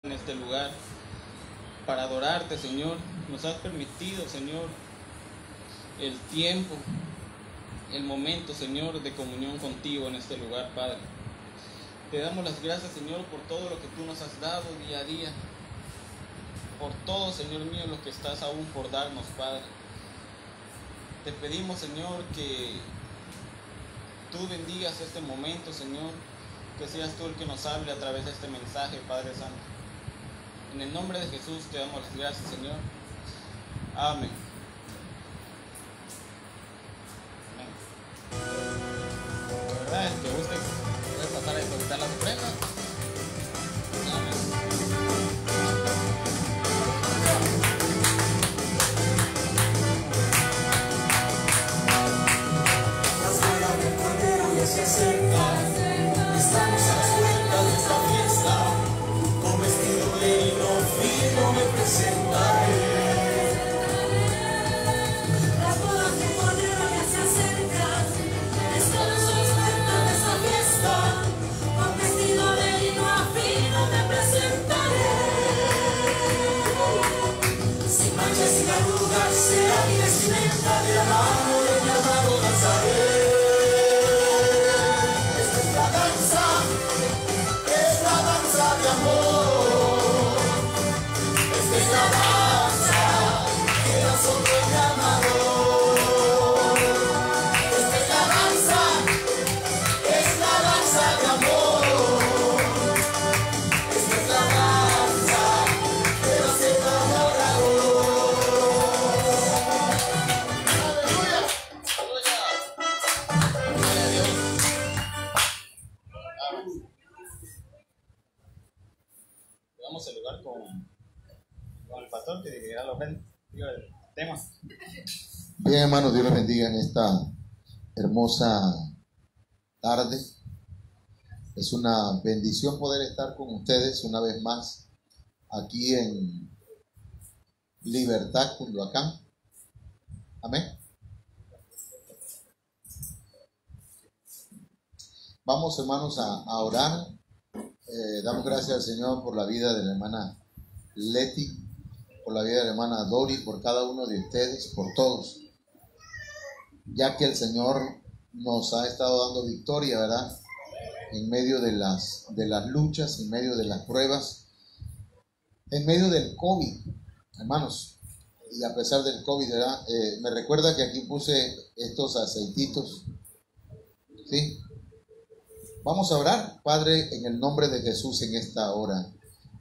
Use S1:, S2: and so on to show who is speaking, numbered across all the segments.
S1: en este lugar para adorarte, Señor. Nos has permitido, Señor, el tiempo, el momento, Señor, de comunión contigo en este lugar, Padre. Te damos las gracias, Señor, por todo lo que tú nos has dado día a día, por todo, Señor mío, lo que estás aún por darnos, Padre. Te pedimos, Señor, que tú bendigas este momento, Señor, que seas tú el que nos hable a través de este mensaje, Padre Santo. En el nombre de Jesús te damos las gracias, Señor. Amén. La verdad es que usted puede pasar a depositar las ofrendas. Amén.
S2: Se acerca, estamos a las puertas de esta fiesta, con vestido de lino fino me presentaré. Las bodas del Cordero ya se acercan, estamos a las puertas de esta fiesta, con vestido de lino fino me presentaré. Sin manchas, sin arrugas, será mi vestimenta, de la mano de mi amado danzaré.
S1: Vamos a saludar con el pastor que dirigirá el tema.
S3: Bien, hermanos, Dios les bendiga en esta hermosa tarde. Es una bendición poder estar con ustedes una vez más aquí en Libertad, Cunduacán. Amén. Vamos, hermanos, a orar. Damos gracias al Señor por la vida de la hermana Leti, por la vida de la hermana Dori, por cada uno de ustedes, por todos, ya que el Señor nos ha estado dando victoria, ¿verdad? En medio de las luchas, en medio de las pruebas, en medio del COVID, hermanos, y a pesar del COVID, ¿verdad? Me recuerda que aquí puse estos aceititos, ¿sí? Vamos a orar. Padre, en el nombre de Jesús en esta hora,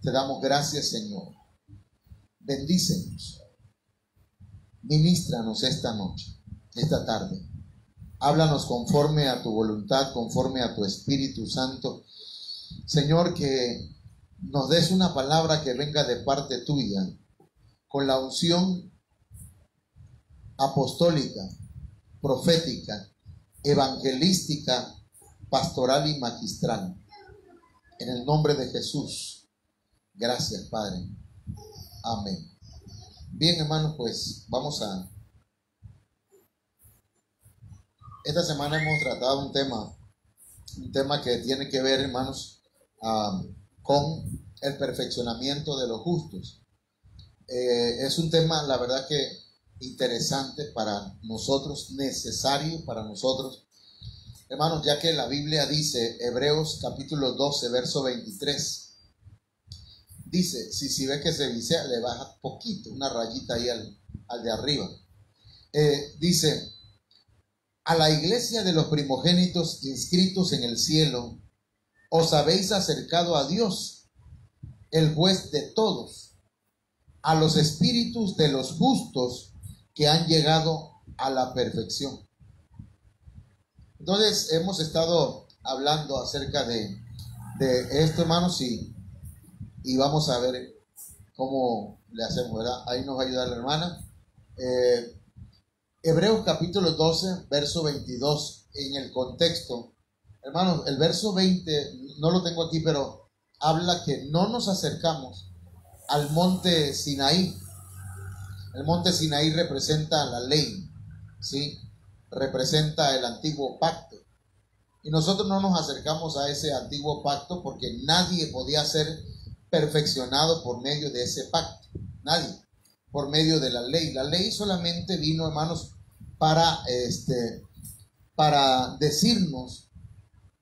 S3: te damos gracias, Señor. Bendícenos. Ministranos esta noche, esta tarde. Háblanos conforme a tu voluntad, conforme a tu Espíritu Santo. Señor, que nos des una palabra que venga de parte tuya, con la unción apostólica, profética, evangelística, pastoral y magistral. En el nombre de Jesús. Gracias, Padre. Amén. Bien, hermanos, pues vamos a... Esta semana hemos tratado un tema que tiene que ver, hermanos, con el perfeccionamiento de los justos. Es un tema, la verdad que interesante para nosotros, necesario para nosotros. Hermanos, ya que la Biblia dice, Hebreos capítulo 12, verso 23, dice, si ves que se visea, le baja poquito, una rayita ahí al de arriba. Dice, a la iglesia de los primogénitos inscritos en el cielo, os habéis acercado a Dios, el juez de todos, a los espíritus de los justos que han llegado a la perfección. Entonces hemos estado hablando acerca de esto, hermanos, y vamos a ver cómo le hacemos, ¿verdad? Ahí nos va a ayudar la hermana. Hebreos capítulo 12, verso 22, en el contexto. Hermanos, el verso 20, no lo tengo aquí, pero habla que no nos acercamos al monte Sinaí. El monte Sinaí representa la ley, ¿sí? Representa el antiguo pacto. Y nosotros no nos acercamos a ese antiguo pacto porque nadie podía ser perfeccionado por medio de ese pacto. Nadie. Por medio de la ley. La ley solamente vino, hermanos, para decirnos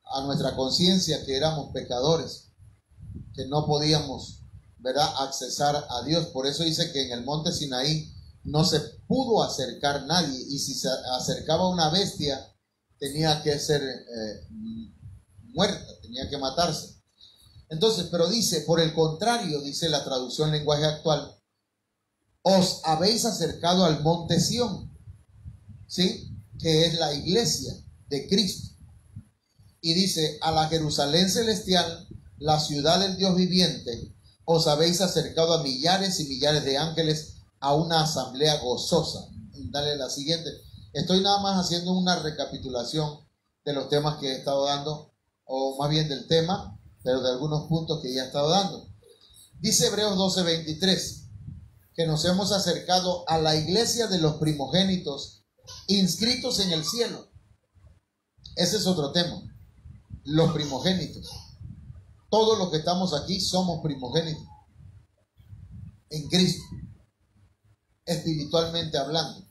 S3: a nuestra conciencia que éramos pecadores, que no podíamos, ¿verdad?, accesar a Dios. Por eso dice que en el monte Sinaí no se pudo acercar nadie, y si se acercaba una bestia tenía que ser muerta, tenía que matarse. Entonces, pero dice, por el contrario, dice la traducción lenguaje actual, os habéis acercado al monte Sión, ¿sí?, que es la iglesia de Cristo. Y dice, a la Jerusalén celestial, la ciudad del Dios viviente, os habéis acercado a millares y millares de ángeles, a una asamblea gozosa. Dale la siguiente. Estoy nada más haciendo una recapitulación de los temas que he estado dando, o más bien del tema, pero de algunos puntos que ya he estado dando. Dice Hebreos 12:23, que nos hemos acercado a la iglesia de los primogénitos inscritos en el cielo. Ese es otro tema. Los primogénitos. Todos los que estamos aquí somos primogénitos en Cristo, espiritualmente hablando.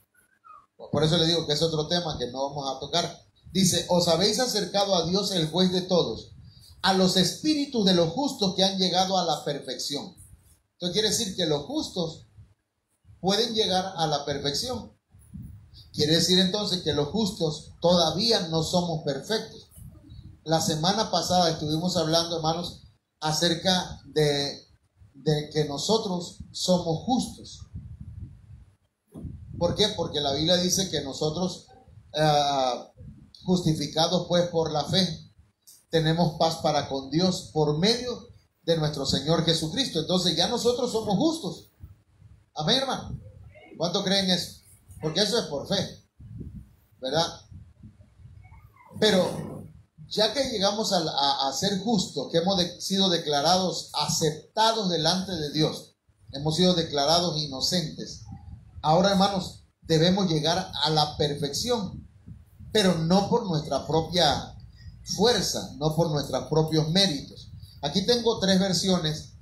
S3: Por eso le digo que es otro tema que no vamos a tocar. Dice, os habéis acercado a Dios, el juez de todos, a los espíritus de los justos que han llegado a la perfección. Entonces quiere decir que los justos pueden llegar a la perfección. Quiere decir entonces que los justos todavía no somos perfectos. La semana pasada estuvimos hablando, hermanos, acerca de que nosotros somos justos. ¿Por qué? Porque la Biblia dice que nosotros, justificados pues por la fe, tenemos paz para con Dios por medio de nuestro Señor Jesucristo. Entonces ya nosotros somos justos. Amén, hermano. ¿Cuánto creen eso? Porque eso es por fe, ¿verdad? Pero ya que llegamos a ser justos, que hemos sido declarados aceptados delante de Dios, hemos sido declarados inocentes, ahora, hermanos, debemos llegar a la perfección, pero no por nuestra propia fuerza, no por nuestros propios méritos. Aquí tengo 3 versiones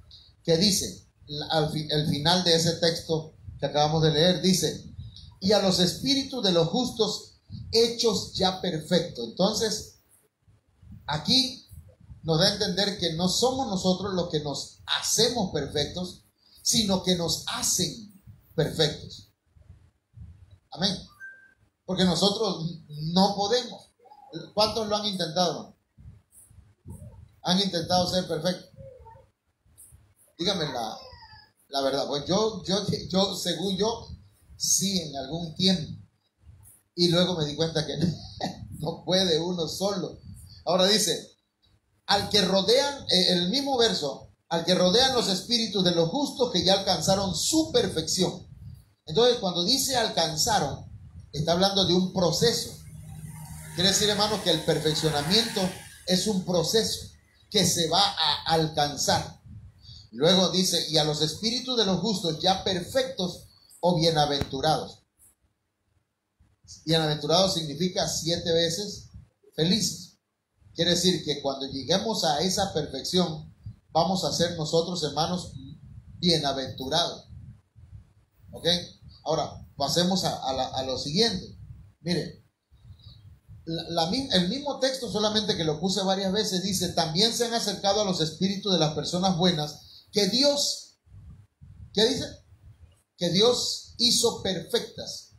S3: que dicen, el final de ese texto que acabamos de leer, dice, y a los espíritus de los justos hechos ya perfectos. Entonces, aquí nos da a entender que no somos nosotros los que nos hacemos perfectos, sino que nos hacen perfectos. Amén. Porque nosotros no podemos. ¿Cuántos lo han intentado? ¿Han intentado ser perfectos? Dígame la verdad. Pues yo, según yo, sí, en algún tiempo. Y luego me di cuenta que no puede uno solo. Ahora dice, al que rodean, el mismo verso, al que rodean los espíritus de los justos que ya alcanzaron su perfección. Entonces, cuando dice alcanzaron, está hablando de un proceso. Quiere decir, hermanos, que el perfeccionamiento es un proceso que se va a alcanzar. Luego dice, y a los espíritus de los justos ya perfectos o bienaventurados. Bienaventurados significa 7 veces felices. Quiere decir que cuando lleguemos a esa perfección, vamos a ser nosotros, hermanos, bienaventurados. ¿Ok? Ahora, pasemos a lo siguiente. Miren, el mismo texto, solamente que lo puse varias veces, dice, también se han acercado a los espíritus de las personas buenas que Dios, ¿qué dice? Que Dios hizo perfectas.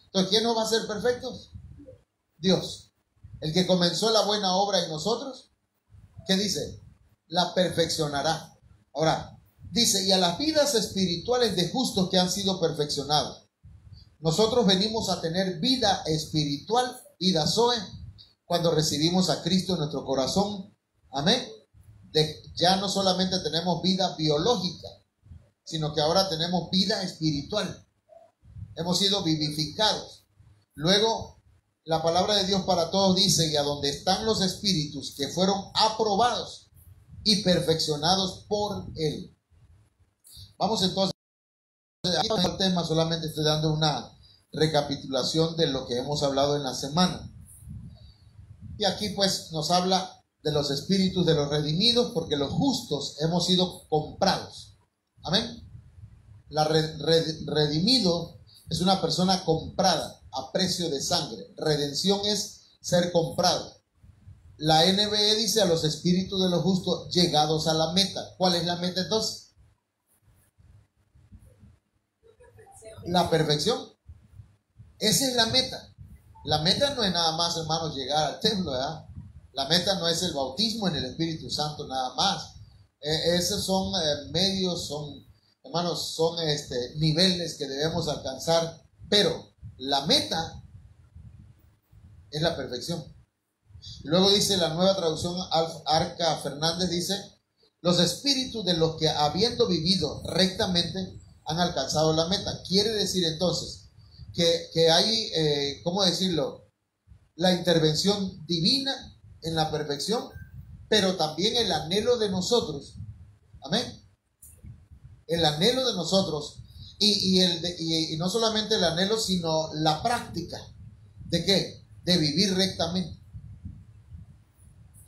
S3: Entonces, ¿quién nos va a hacer perfectos? Dios. El que comenzó la buena obra en nosotros, ¿qué dice? La perfeccionará. Ahora, dice, y a las vidas espirituales de justos que han sido perfeccionados. Nosotros venimos a tener vida espiritual, vida Zoe, cuando recibimos a Cristo en nuestro corazón. Amén. Ya no solamente tenemos vida biológica, sino que ahora tenemos vida espiritual. Hemos sido vivificados. Luego, la palabra de Dios para todos dice, y a donde están los espíritus que fueron aprobados y perfeccionados por Él. Vamos entonces, aquí no el tema, solamente estoy dando una recapitulación de lo que hemos hablado en la semana. Y aquí pues nos habla de los espíritus de los redimidos, porque los justos hemos sido comprados. Amén. Redimido es una persona comprada a precio de sangre. Redención es ser comprado. La NBE dice a los espíritus de los justos llegados a la meta. ¿Cuál es la meta entonces? La perfección. Esa es la meta. La meta no es nada más, hermanos, llegar al templo, ¿verdad? La meta no es el bautismo en el Espíritu Santo nada más. Esos son medios, son, hermanos, son niveles que debemos alcanzar, pero la meta es la perfección. Luego dice la Nueva Traducción Arca Fernández, dice, los espíritus de los que habiendo vivido rectamente han alcanzado la meta. Quiere decir entonces que hay, ¿cómo decirlo? La intervención divina en la perfección, pero también el anhelo de nosotros. Amén. El anhelo de nosotros y no solamente el anhelo, sino la práctica. ¿De qué? De vivir rectamente.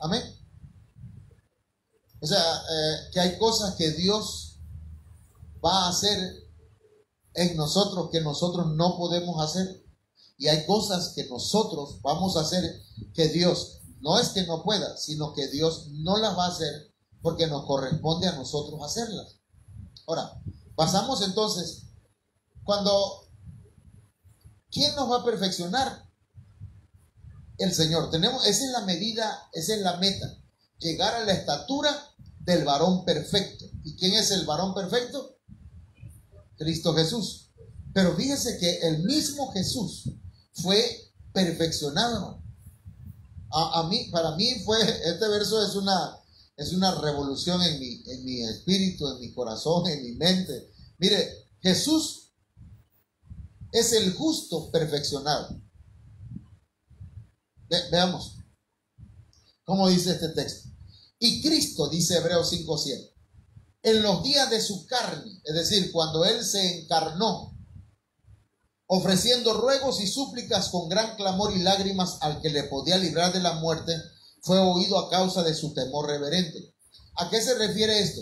S3: Amén. O sea, que hay cosas que Dios va a hacer en nosotros que nosotros no podemos hacer. Y hay cosas que nosotros vamos a hacer que Dios, no es que no pueda, sino que Dios no las va a hacer porque nos corresponde a nosotros hacerlas. Ahora, pasamos entonces, ¿quién nos va a perfeccionar? El Señor. Esa es la medida, esa es la meta. Llegar a la estatura del varón perfecto. ¿Y quién es el varón perfecto? Cristo Jesús. Pero fíjese que el mismo Jesús fue perfeccionado. Para mí este verso es una revolución en mi espíritu, en mi corazón, en mi mente. Mire, Jesús es el justo perfeccionado. Veamos cómo dice este texto. Y Cristo, dice Hebreos 5:7, en los días de su carne, es decir, cuando Él se encarnó, ofreciendo ruegos y súplicas con gran clamor y lágrimas al que le podía librar de la muerte, fue oído a causa de su temor reverente. ¿A qué se refiere esto?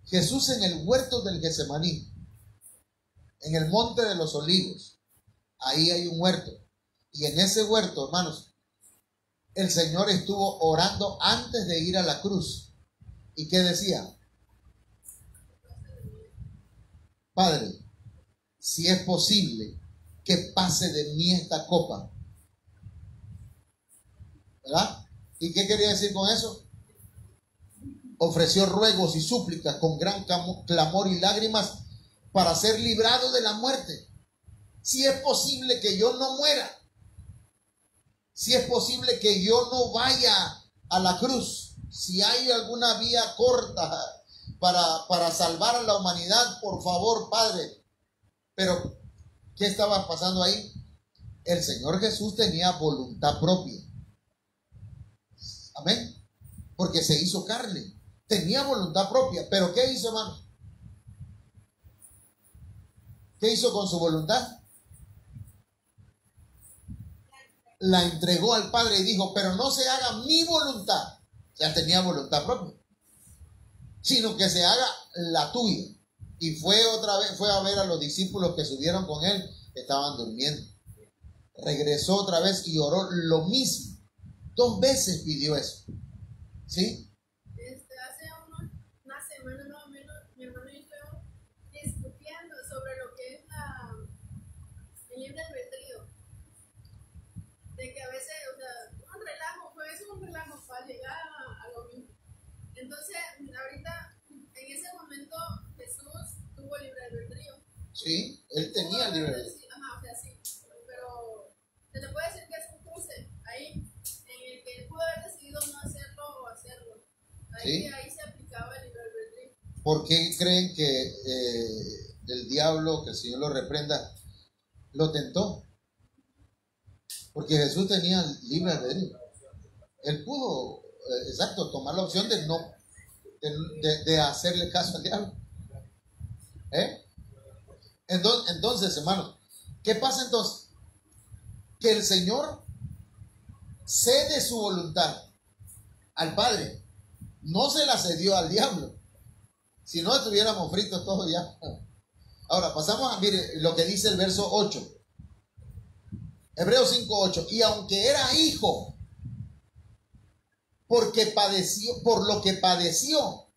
S3: Jesús en el huerto del Getsemaní, en el monte de los olivos, ahí hay un huerto. Y en ese huerto, hermanos, el Señor estuvo orando antes de ir a la cruz. ¿Y qué decía? Padre, si es posible que pase de mí esta copa. ¿Verdad? ¿Y qué quería decir con eso? Ofreció ruegos y súplicas con gran clamor y lágrimas para ser librado de la muerte. Si es posible que yo no muera. Si es posible que yo no vaya a la cruz. Si hay alguna vía corta para salvar a la humanidad, por favor, Padre. Pero, ¿qué estaba pasando ahí? El Señor Jesús tenía voluntad propia. Amén. Porque se hizo carne. Tenía voluntad propia. Pero ¿qué hizo, hermano? ¿Qué hizo con su voluntad? La entregó al Padre y dijo, pero no se haga mi voluntad. Ya tenía voluntad propia. Sino que se haga la tuya. Y fue a ver a los discípulos que subieron con él, que estaban durmiendo. Regresó otra vez y oró lo mismo. 2 veces pidió eso. ¿Sí?
S4: Hace una semana más o menos, mi hermano y yo discutiendo sobre lo que es el libre albedrío. De que a veces, o sea, un relajo, pues es un relajo para llegar a lo mismo. Entonces, ahorita, en ese momento, Jesús tuvo libre albedrío.
S3: Sí, él tenía libre albedrío.
S4: Ajá, o sea, sí. Pero se le puede decir que es un cruce ahí, en el que él pudo haber decidido no hacerlo o hacerlo.
S3: ¿Sí?
S4: Ahí se aplicaba el libre albedrío.
S3: ¿Por qué creen que el diablo, que el Señor lo reprenda, lo tentó? Porque Jesús tenía libre albedrío. Él pudo, tomar la opción de no, de hacerle caso al diablo. Entonces, hermano, ¿qué pasa entonces? Que el Señor cede su voluntad al Padre. No se la cedió al diablo. Si no, estuviéramos fritos todos ya. Ahora, pasamos a, mire, lo que dice el verso 8. Hebreos 5:8. Y aunque era hijo, porque padeció, por lo que padeció,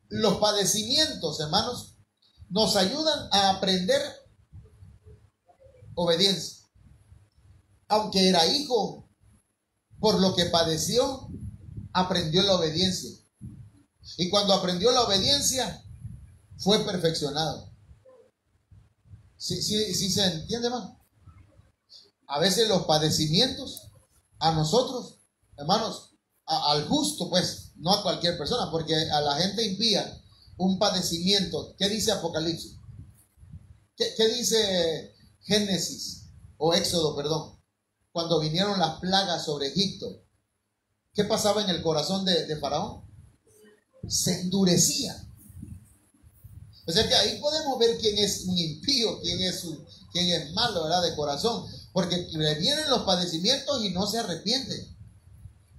S3: los padecimientos, hermanos, nos ayudan a aprender obediencia. Aunque era hijo, por lo que padeció, aprendió la obediencia. Y cuando aprendió la obediencia, fue perfeccionado. ¿Sí se entiende, hermano? A veces los padecimientos a nosotros, hermanos, al justo, pues, no a cualquier persona, porque a la gente impía un padecimiento. ¿Qué dice Apocalipsis? ¿Qué dice Génesis o Éxodo, perdón? Cuando vinieron las plagas sobre Egipto, ¿qué pasaba en el corazón de Faraón? Se endurecía. O sea que ahí podemos ver quién es un impío, quién es malo, ¿verdad? De corazón. Porque le vienen los padecimientos y no se arrepiente.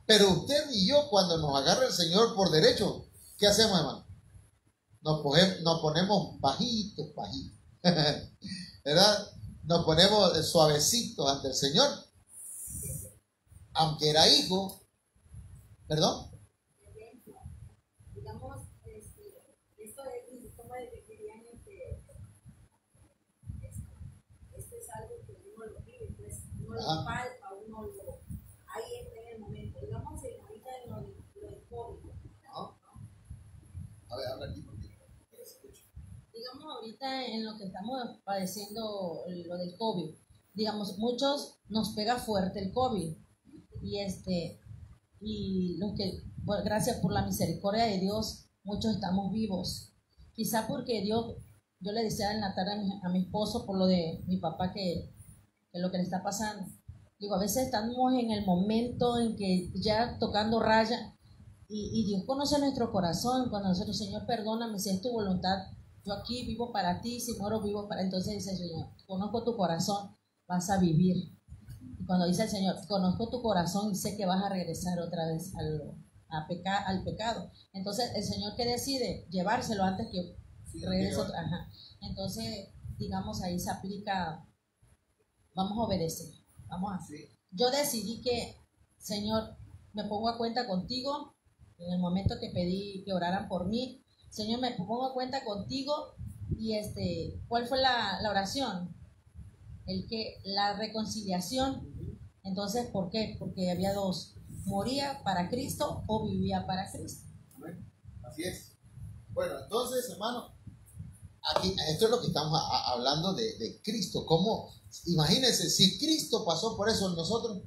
S3: Pero usted y yo, cuando nos agarra el Señor por derecho, ¿qué hacemos, hermano? Nos ponemos bajitos, ¿verdad? Nos ponemos suavecitos ante el Señor. Aunque era hijo, ¿perdón?
S4: Digamos, esto es como de que querían esto es algo que uno lo vive, pues uno lo palpa, uno lo ahí está en el momento. Digamos, ahorita en lo del COVID.
S3: A ver, habla aquí porque se escucha.
S5: Digamos, ahorita en lo que estamos padeciendo, lo del COVID, digamos, muchos nos pega fuerte el COVID. Y los que, bueno, gracias por la misericordia de Dios, muchos estamos vivos. Quizá porque Dios, yo le decía en la tarde a mi esposo por lo de mi papá que lo que le está pasando. Digo, a veces estamos en el momento en que ya tocando raya y Dios conoce nuestro corazón. Cuando nosotros, Señor, perdóname si es tu voluntad, yo aquí vivo para ti, si muero vivo para... Entonces dice el Señor, conozco tu corazón, vas a vivir. Cuando dice el Señor, conozco tu corazón y sé que vas a regresar otra vez al pecado. Entonces, el Señor que decide llevárselo antes que regrese otra. Ajá. Entonces, digamos, ahí se aplica, vamos a obedecer. Yo decidí que, Señor, me pongo a cuenta contigo. En el momento que pedí que oraran por mí, Señor, me pongo a cuenta contigo. Y ¿cuál fue la oración? La reconciliación. Entonces, ¿por qué? Porque había dos: moría para Cristo o vivía para Cristo.
S3: Amén. Así es. Bueno, entonces, hermano, aquí esto es lo que estamos hablando de Cristo. ¿Cómo? Imagínense, si Cristo pasó por eso en nosotros,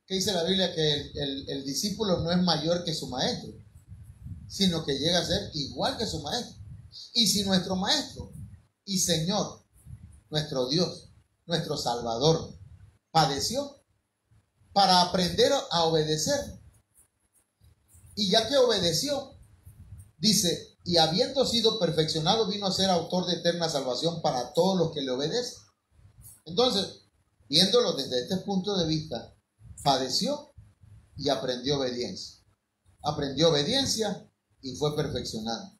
S3: ¿qué dice la Biblia? Que el discípulo no es mayor que su maestro, sino que llega a ser igual que su maestro. Y si nuestro maestro y Señor, nuestro Dios, nuestro Salvador, padeció para aprender a obedecer, y ya que obedeció, dice, y habiendo sido perfeccionado, vino a ser autor de eterna salvación para todos los que le obedecen. Entonces, viéndolo desde este punto de vista, padeció y aprendió obediencia. Aprendió obediencia y fue perfeccionado.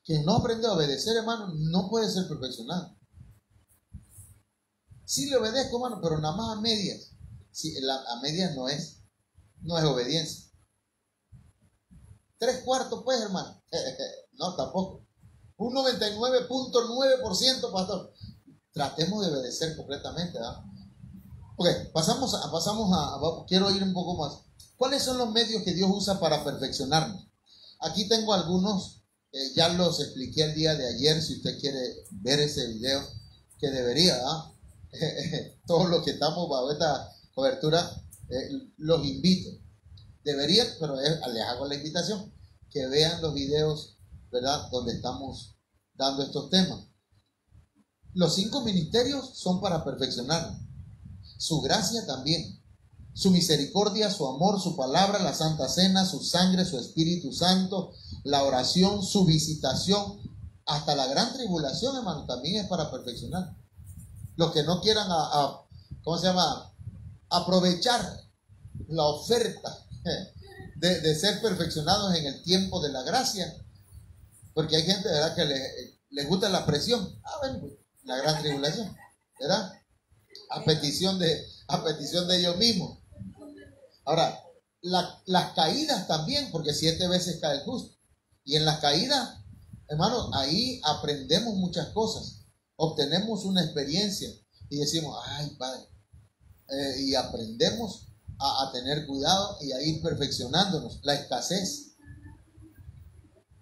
S3: Quien no aprende a obedecer, hermano, no puede ser perfeccionado. Sí le obedezco, hermano, pero nada más a medias. Sí, a medias no es obediencia. 3/4, pues, hermano. No, tampoco. Un 99.9%, pastor. Tratemos de obedecer completamente, ¿verdad? Ok, pasamos a quiero ir un poco más. ¿Cuáles son los medios que Dios usa para perfeccionarnos? Aquí tengo algunos, ya los expliqué el día de ayer. Si usted quiere ver ese video, que debería, ¿ah? Todos los que estamos bajo esta cobertura, los invito. Deberían, pero les hago la invitación, que vean los videos, ¿verdad?, donde estamos dando estos temas. Los 5 ministerios son para perfeccionarnos. Su gracia también. Su misericordia, su amor, su palabra, la Santa Cena, su sangre, su Espíritu Santo, la oración, su visitación, hasta la gran tribulación, hermano, también es para perfeccionar. Los que no quieran ¿cómo se llama? aprovechar la oferta de ser perfeccionados en el tiempo de la gracia, porque hay gente, ¿verdad?, que le gusta la presión. Bueno, pues, la gran tribulación, ¿verdad? A petición de ellos mismos. Ahora, las caídas también, porque 7 veces cae el justo. Y en las caídas, hermanos, ahí aprendemos muchas cosas, obtenemos una experiencia y decimos, ay, Padre, y aprendemos a tener cuidado y a ir perfeccionándonos. La escasez,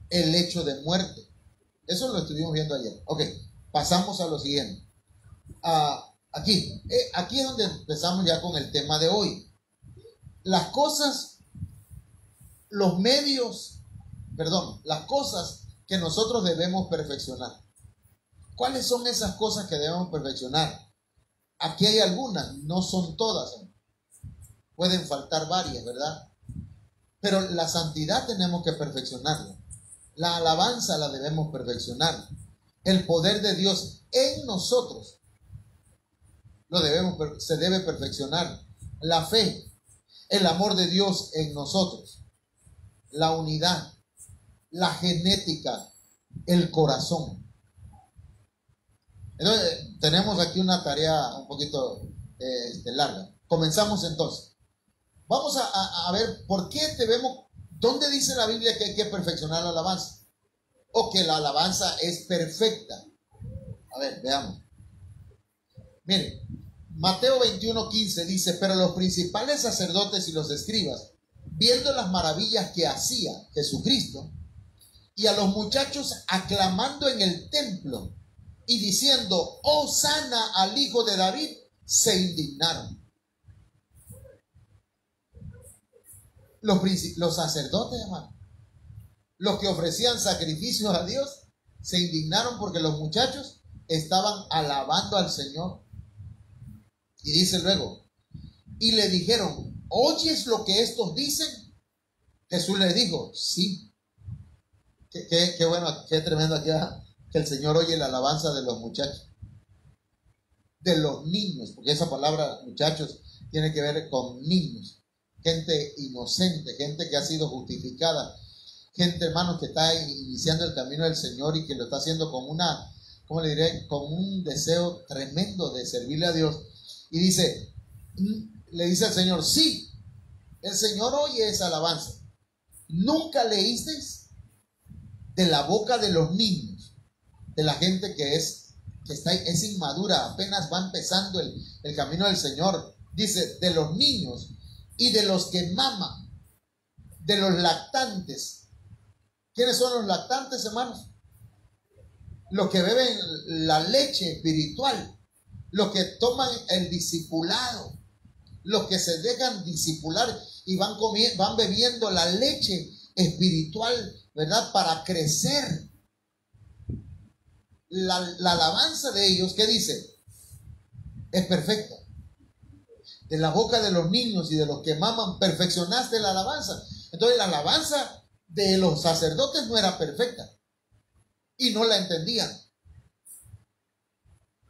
S3: el hecho de muerte, eso lo estuvimos viendo ayer. Ok, pasamos a lo siguiente. Aquí es donde empezamos ya con el tema de hoy. Las cosas, las cosas que nosotros debemos perfeccionar. ¿Cuáles son esas cosas que debemos perfeccionar? Aquí hay algunas, no son todas. Pueden faltar varias, ¿verdad? Pero la santidad tenemos que perfeccionarla. La alabanza la debemos perfeccionar. El poder de Dios en nosotros se debe perfeccionar. La fe, el amor de Dios en nosotros, la unidad, la genética, el corazón. Entonces, tenemos aquí una tarea un poquito larga. Comenzamos entonces. Vamos a ver por qué ¿dónde dice la Biblia que hay que perfeccionar la alabanza? O que la alabanza es perfecta. A ver, veamos. Miren, Mateo 21:15 dice, pero los principales sacerdotes y los escribas, viendo las maravillas que hacía Jesucristo, y a los muchachos aclamando en el templo y diciendo, Hosana al hijo de David, se indignaron. Los sacerdotes, hermano, los que ofrecían sacrificios a Dios, se indignaron porque los muchachos estaban alabando al Señor. Y dice luego, y le dijeron, ¿oyes lo que estos dicen? Jesús les dijo, sí. Qué bueno, qué tremendo aquí, que el Señor oye la alabanza de los muchachos, de los niños, porque esa palabra muchachos tiene que ver con niños, gente inocente, gente que ha sido justificada, gente, hermanos, que está iniciando el camino del Señor y que lo está haciendo con ¿cómo le diré?, con un deseo tremendo de servirle a Dios. Y le dice al Señor, sí, el Señor oye esa alabanza. ¿Nunca leísteis de la boca de los niños, de la gente que es inmadura, apenas va empezando el camino del Señor? Dice, de los niños y de los que maman, de los lactantes. ¿Quiénes son los lactantes, hermanos? Los que beben la leche espiritual, los que toman el discipulado, los que se dejan discipular y van bebiendo la leche espiritual, ¿verdad?, para crecer. La alabanza de ellos, ¿qué dice? Es perfecta. De la boca de los niños y de los que maman, perfeccionaste la alabanza. Entonces la alabanza de los sacerdotes no era perfecta y no la entendían.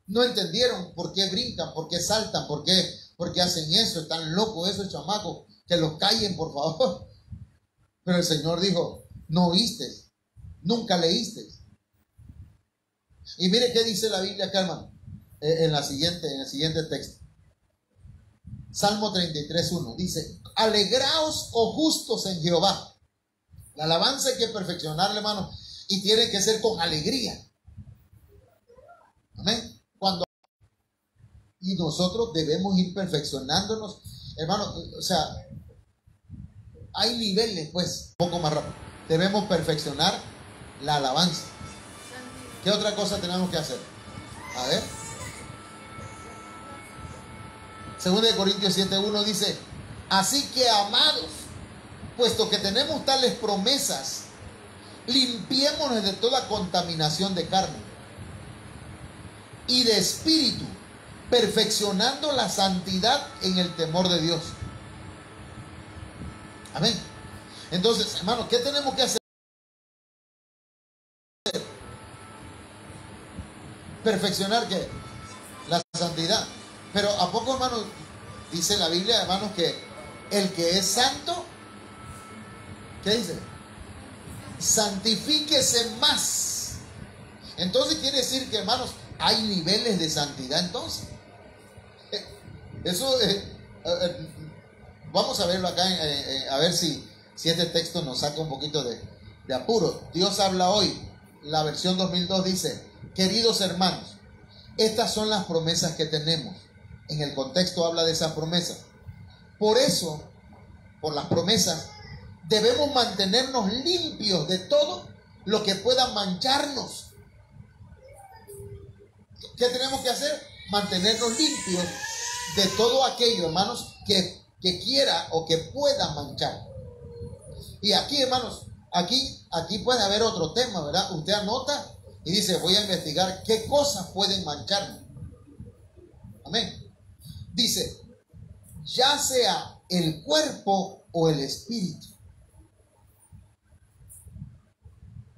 S3: No entendieron por qué brincan, por qué saltan, por qué hacen eso, están locos esos chamacos, que los callen, por favor. Pero el Señor dijo, no oíste, nunca leíste. Y mire qué dice la Biblia acá, hermano, en el siguiente texto. Salmo 33:1 dice, alegraos, oh justos, en Jehová. La alabanza hay que perfeccionarla, hermano, y tiene que ser con alegría. Amén. Y nosotros debemos ir perfeccionándonos, hermano. O sea, hay niveles, pues, un poco más rápido. Debemos perfeccionar la alabanza. ¿Qué otra cosa tenemos que hacer? A ver. 2 Corintios 7:1 dice, así que, amados, puesto que tenemos tales promesas, limpiémonos de toda contaminación de carne y de espíritu, perfeccionando la santidad en el temor de Dios. Amén. Entonces, hermano, ¿qué tenemos que hacer? Perfeccionar ¿qué? La santidad. Pero ¿a poco, hermano, Dice la Biblia, hermanos, que el que es santo, ¿qué dice? Santifíquese más. Entonces quiere decir que, hermanos, hay niveles de santidad. Entonces eso vamos a verlo acá, a ver si este texto nos saca un poquito de apuro. Dios habla hoy. La versión 2002 dice: queridos hermanos, estas son las promesas que tenemos. En el contexto habla de esas promesas. Por eso, por las promesas, debemos mantenernos limpios de todo lo que pueda mancharnos. ¿Qué tenemos que hacer? Mantenernos limpios de todo aquello, hermanos, que quiera o que pueda manchar. Y aquí, hermanos, aquí puede haber otro tema, ¿verdad? Usted anota y dice: voy a investigar qué cosas pueden mancharme. Amén. Dice: ya sea el cuerpo o el espíritu.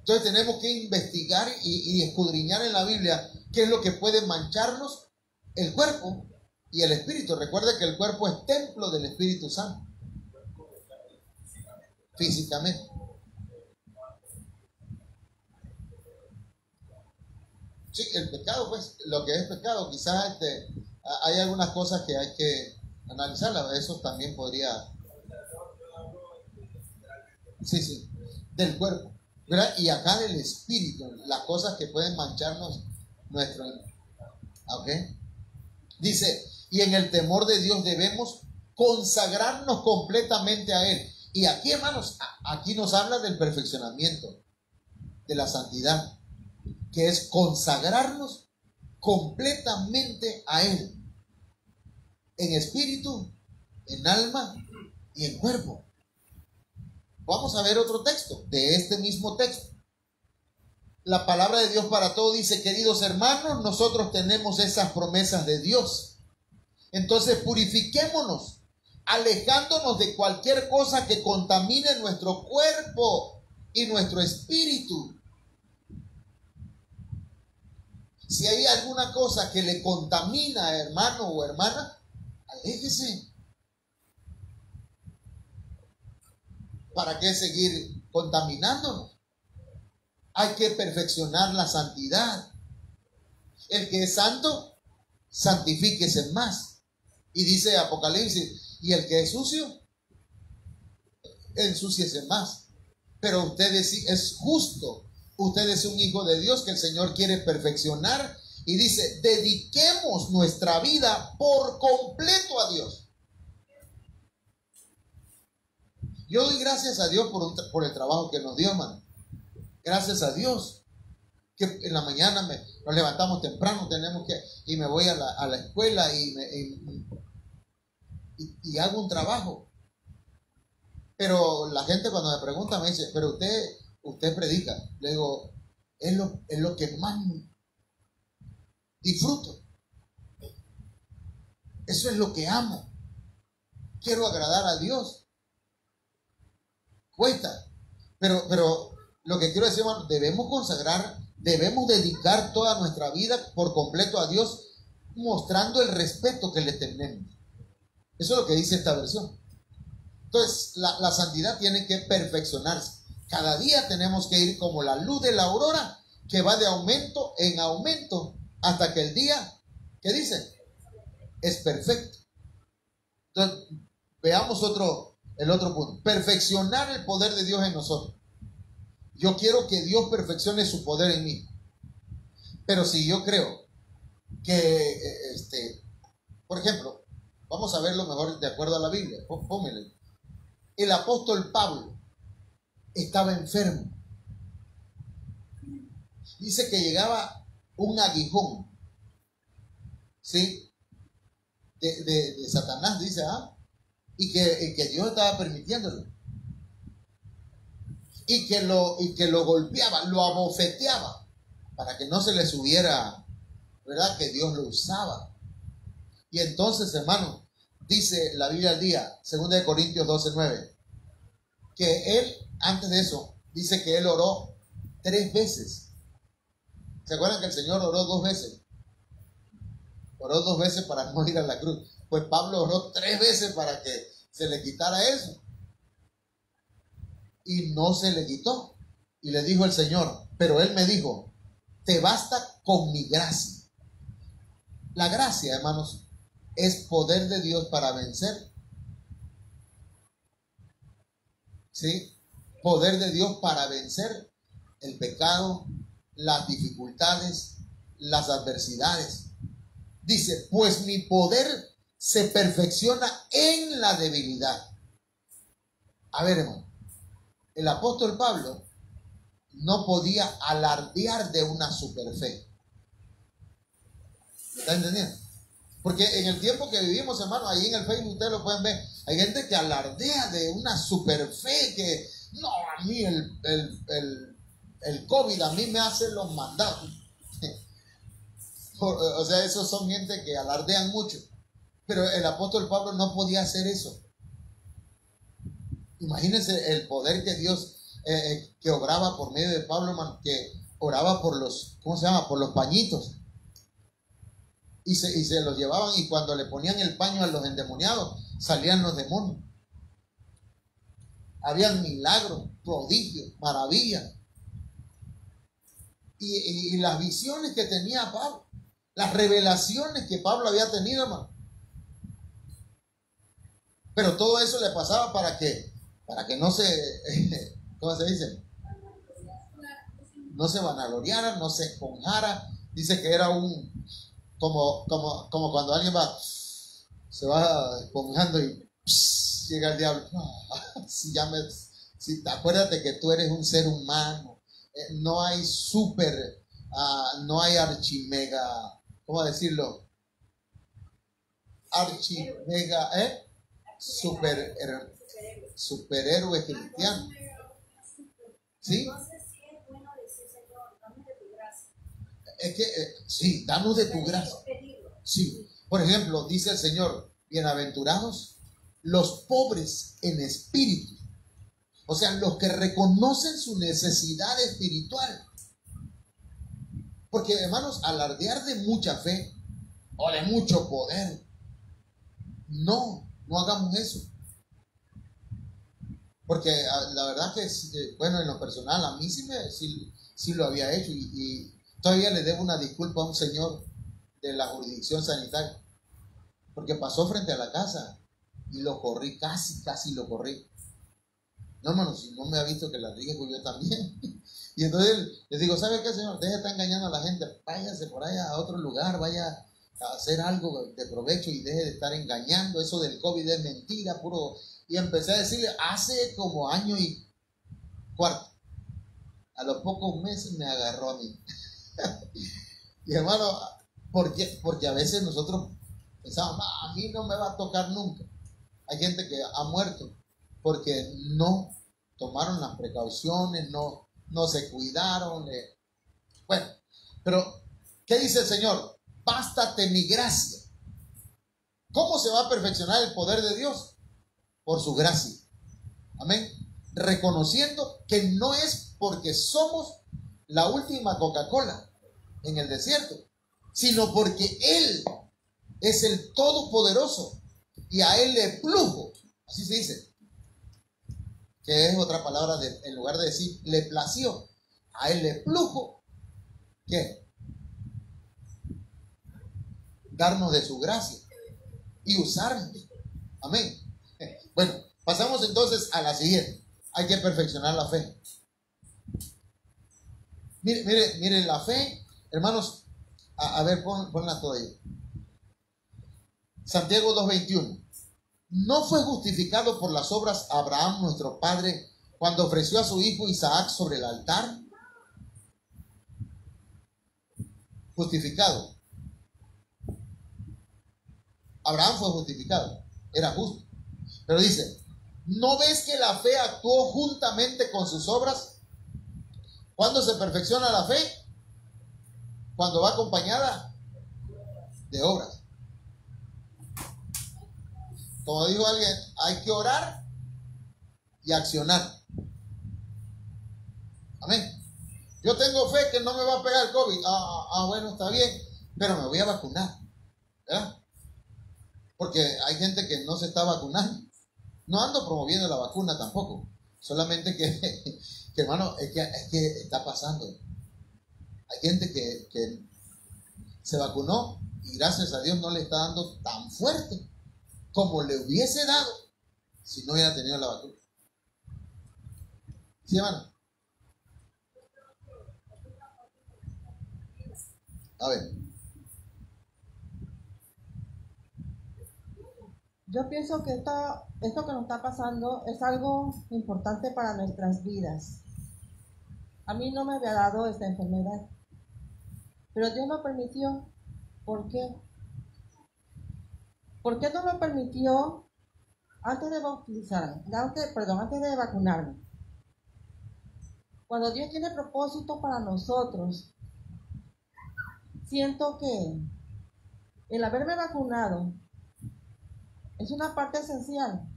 S3: Entonces tenemos que investigar y escudriñar en la Biblia qué es lo que puede mancharnos, el cuerpo y el espíritu. Recuerde que el cuerpo es templo del Espíritu Santo. Físicamente. Sí, el pecado, pues, lo que es pecado, quizás hay algunas cosas que hay que analizarlas. Eso también podría... Sí, del cuerpo, ¿verdad? Y acá del espíritu, las cosas que pueden mancharnos nuestro... ¿Ok? Dice: y en el temor de Dios debemos consagrarnos completamente a Él. Y aquí, hermanos, aquí nos habla del perfeccionamiento, de la santidad, que es consagrarnos completamente a Él, en espíritu, en alma y en cuerpo. Vamos a ver otro texto de este mismo texto. La palabra de Dios para todos dice: queridos hermanos, nosotros tenemos esas promesas de Dios. Entonces purifiquémonos, alejándonos de cualquier cosa que contamine nuestro cuerpo y nuestro espíritu. Si hay alguna cosa que le contamina, hermano o hermana, aléjese. ¿Para qué seguir contaminándonos? Hay que perfeccionar la santidad. El que es santo, santifíquese más. Y dice Apocalipsis: y el que es sucio, ensúciese más. Pero usted es justo. Usted es un hijo de Dios que el Señor quiere perfeccionar. Y dice: dediquemos nuestra vida por completo a Dios. Yo doy gracias a Dios por el trabajo que nos dio, hermano. Gracias a Dios que en la mañana nos levantamos temprano, y me voy a la escuela y hago un trabajo. Pero la gente cuando me pregunta me dice: pero usted predica. Le digo: es lo que más disfruto. Eso es lo que amo. Quiero agradar a Dios. Cuesta. Pero lo que quiero decir, hermano, debemos dedicar toda nuestra vida por completo a Dios, mostrando el respeto que le tenemos. Eso es lo que dice esta versión. Entonces, la santidad tiene que perfeccionarse. Cada día tenemos que ir como la luz de la aurora, que va de aumento en aumento hasta que el día, ¿qué dice? Es perfecto. Entonces, veamos el otro punto. Perfeccionar el poder de Dios en nosotros. Yo quiero que Dios perfeccione su poder en mí. Pero si yo creo que, por ejemplo, vamos a verlo mejor de acuerdo a la Biblia. Póngale. El apóstol Pablo estaba enfermo. Dice que llegaba un aguijón, ¿sí? De Satanás, dice, y que Dios estaba permitiéndolo. Y que lo golpeaba, lo abofeteaba, para que no se le subiera, ¿verdad? Que Dios lo usaba. Y entonces, hermano, dice la Biblia al día, 2 Corintios 12:9, que él, antes de eso, dice que él oró 3 veces. ¿Se acuerdan que el Señor oró 2 veces? Oró 2 veces para no ir a la cruz. Pues Pablo oró 3 veces para que se le quitara eso. Y no se le quitó. Y le dijo el Señor, pero él me dijo, te basta con mi gracia. La gracia, hermanos, es poder de Dios para vencer. ¿Sí? Poder de Dios para vencer el pecado, las dificultades, las adversidades. Dice, pues mi poder se perfecciona en la debilidad. A ver, hermano, el apóstol Pablo no podía alardear de una superfe. ¿Está entendiendo? Porque en el tiempo que vivimos, hermano, ahí en el Facebook ustedes lo pueden ver, hay gente que alardea de una superfe que, no, a mí el COVID a mí me hace los mandados. O sea, esos son gente que alardean mucho. Pero el apóstol Pablo no podía hacer eso. Imagínense el poder que Dios, que obraba por medio de Pablo, hermano, que oraba por los, ¿cómo se llama? Por los pañitos. Y se los llevaban, y cuando le ponían el paño a los endemoniados, salían los demonios. Habían milagros, prodigios, maravillas. Y las visiones que tenía Pablo, las revelaciones que Pablo había tenido, hermano. Pero todo eso le pasaba para que no se, ¿cómo se dice? No se vanagloriara, no se esponjara. Dice que era como cuando alguien se va esponjando y llega el diablo. Acuérdate que tú eres un ser humano. No hay no hay archimega, ¿cómo decirlo? Archimega, superhéroe cristiano. ¿Sí? Es que, sí, danos de tu gracia. Sí. Por ejemplo, dice el Señor, bienaventurados los pobres en espíritu. O sea, los que reconocen su necesidad espiritual. Porque, hermanos, alardear de mucha fe o de mucho poder, no hagamos eso. Porque la verdad que, bueno, en lo personal, a mí sí lo había hecho, y todavía le debo una disculpa a un señor de la jurisdicción sanitaria, porque pasó frente a la casa y lo corrí, casi lo corrí. No, hermano, si no me ha visto que la riego yo también. Y entonces les digo, ¿sabe qué, señor? Deje de estar engañando a la gente, váyase por allá a otro lugar, vaya a hacer algo de provecho y deje de estar engañando. Eso del COVID es mentira, puro. Y empecé a decirle, hace como 1 año y cuarto. A los pocos meses me agarró a mí. Y hermano, porque a veces nosotros pensamos, a mí no me va a tocar nunca. Hay gente que ha muerto porque no tomaron las precauciones, no se cuidaron. Bueno, pero ¿qué dice el Señor? Bástate mi gracia. ¿Cómo se va a perfeccionar el poder de Dios? Por su gracia. Amén. Reconociendo que no es porque somos la última Coca-Cola en el desierto, sino porque Él es el Todopoderoso y a Él le plugo, así se dice, que es otra palabra en lugar de decir le plació, a Él le plugo, ¿qué? Darnos de su gracia y usarnos. Amén. Bueno, pasamos entonces a la siguiente. Hay que perfeccionar la fe. Mire la fe, hermanos. A ver, ponla toda ahí. Santiago 2:21. ¿No fue justificado por las obras Abraham, nuestro padre, cuando ofreció a su hijo Isaac sobre el altar? Justificado. Abraham fue justificado, era justo. Pero dice, ¿no ves que la fe actuó juntamente con sus obras? ¿Cuándo se perfecciona la fe? Cuando va acompañada de obras. Como dijo alguien, hay que orar y accionar. Amén. Yo tengo fe que no me va a pegar el COVID. Bueno, está bien, pero me voy a vacunar. ¿Verdad? Porque hay gente que no se está vacunando. No ando promoviendo la vacuna tampoco. Solamente que hermano, es que está pasando. Hay gente que se vacunó y gracias a Dios no le está dando tan fuerte como le hubiese dado si no hubiera tenido la vacuna. ¿Sí, hermano? A ver.
S6: Yo pienso que esto que nos está pasando es algo importante para nuestras vidas. A mí no me había dado esta enfermedad, pero Dios lo permitió. ¿Por qué? ¿Por qué no lo permitió antes de bautizarme? Antes de vacunarme. Cuando Dios tiene propósito para nosotros, siento que el haberme vacunado es una parte esencial,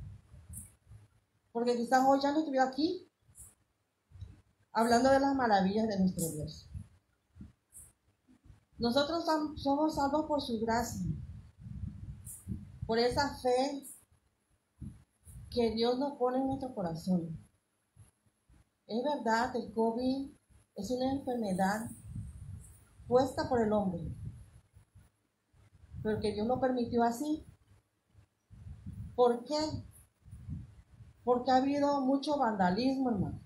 S6: porque quizás hoy ya no estuviera aquí hablando de las maravillas de nuestro Dios. Nosotros somos salvos por su gracia, por esa fe que Dios nos pone en nuestro corazón. Es verdad, el COVID es una enfermedad puesta por el hombre, pero que Dios lo permitió así. ¿Por qué? Porque ha habido mucho vandalismo, hermano.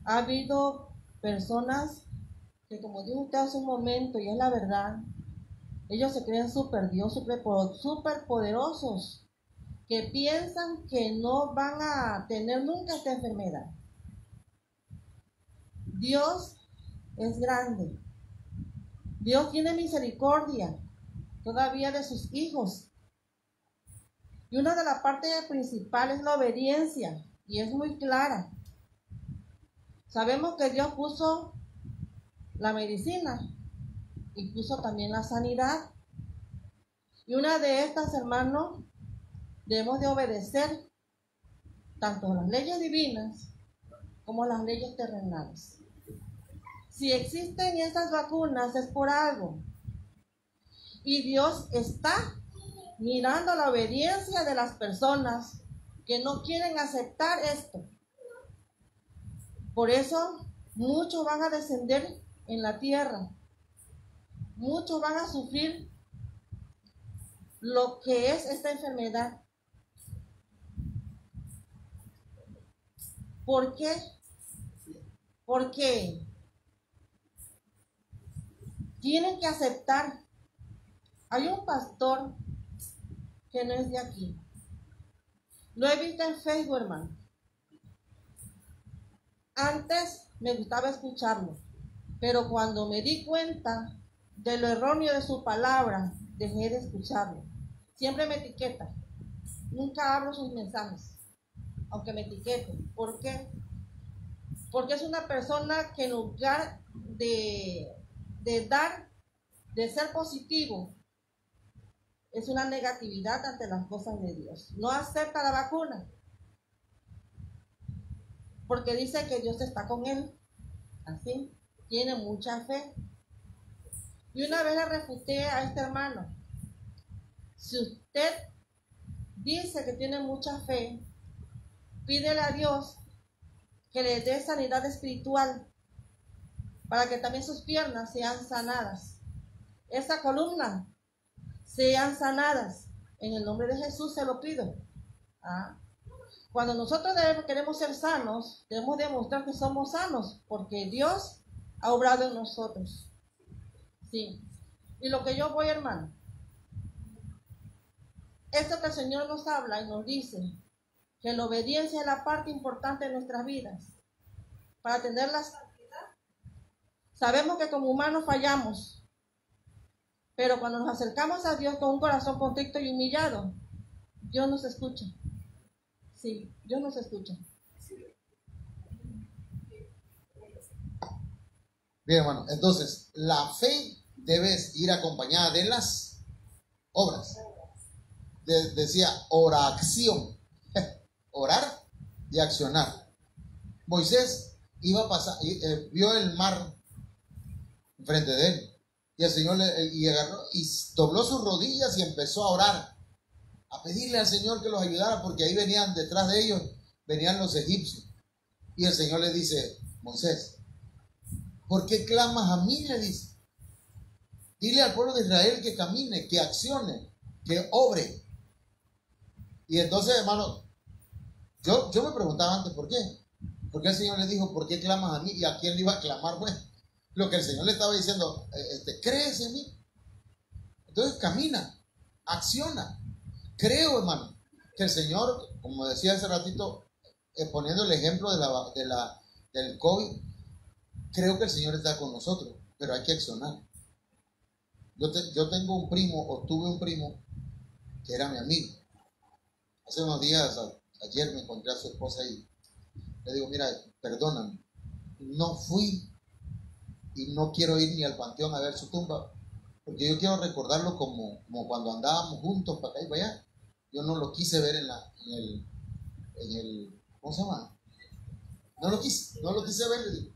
S6: Ha habido personas que, como dijo usted hace un momento, y es la verdad, ellos se creen super Dios, super poderosos, que piensan que no van a tener nunca esta enfermedad. Dios es grande. Dios tiene misericordia todavía de sus hijos. Y una de las partes principales es la obediencia, y es muy clara. Sabemos que Dios puso la medicina y puso también la sanidad. Y una de estas, hermanos, debemos de obedecer tanto las leyes divinas como las leyes terrenales. Si existen estas vacunas es por algo. Y Dios está mirando la obediencia de las personas que no quieren aceptar esto. Por eso muchos van a descender en la tierra. Muchos van a sufrir lo que es esta enfermedad. ¿Por qué? Porque tienen que aceptar. Hay un pastor que no es de aquí. Lo he visto en Facebook, hermano. Antes me gustaba escucharlo, pero cuando me di cuenta de lo erróneo de su palabra, dejé de escucharlo. Siempre me etiqueta. Nunca abro sus mensajes, aunque me etiqueten. ¿Por qué? Porque es una persona que en lugar de ser positivo, es una negatividad ante las cosas de Dios. No acepta la vacuna porque dice que Dios está con él. Así, tiene mucha fe. Y una vez le refuté a este hermano: si usted dice que tiene mucha fe, pídele a Dios que le dé sanidad espiritual para que también sus piernas sean sanadas, esa columna sean sanadas. En el nombre de Jesús se lo pido. Cuando nosotros queremos ser sanos, debemos demostrar que somos sanos, porque Dios ha obrado en nosotros. Sí. Y lo que yo voy, hermano, esto que el Señor nos habla y nos dice, que la obediencia es la parte importante de nuestras vidas. Para tener la santidad, sabemos que como humanos fallamos, pero cuando nos acercamos a Dios con un corazón contrito y humillado, Dios nos escucha. Sí, Dios nos escucha.
S3: Bien, hermano. Entonces, la fe debe ir acompañada de las obras. Decía oración. Orar y accionar. Moisés iba a pasar, vio el mar enfrente de él Y el Señor agarró y dobló sus rodillas y empezó a orar, a pedirle al Señor que los ayudara, porque ahí venían detrás de ellos, venían los egipcios. Y el Señor le dice: Moisés, ¿por qué clamas a mí? Le dice. Dile al pueblo de Israel que camine, que accione, que obre. Y entonces, hermano, yo me preguntaba antes, ¿por qué? Porque el Señor le dijo: ¿por qué clamas a mí? ¿Y a quién le iba a clamar? Bueno, lo que el Señor le estaba diciendo: ¿crees en mí? Entonces camina, acciona. Creo, hermano, que el Señor, como decía hace ratito, poniendo el ejemplo del COVID, creo que el Señor está con nosotros, pero hay que accionar. Yo tengo un primo, o tuve un primo, que era mi amigo. Hace unos días, ayer me encontré a su esposa y le digo: mira, perdóname, no fui y no quiero ir ni al panteón a ver su tumba, porque yo quiero recordarlo como cuando andábamos juntos para acá y para allá. Yo no lo quise ver en el ¿cómo se llama? No lo quise ver.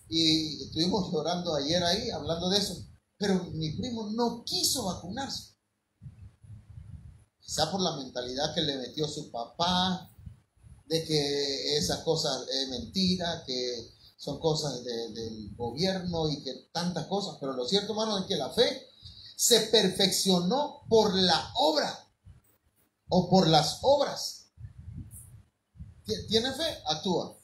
S3: Y estuvimos llorando ayer ahí, hablando de eso. Pero mi primo no quiso vacunarse. Quizá por la mentalidad que le metió su papá, de que esas cosas es mentira, que son cosas del gobierno y que tantas cosas. Pero lo cierto, hermano, es que la fe se perfeccionó por la obra o por las obras. ¿Tiene fe? Actúa.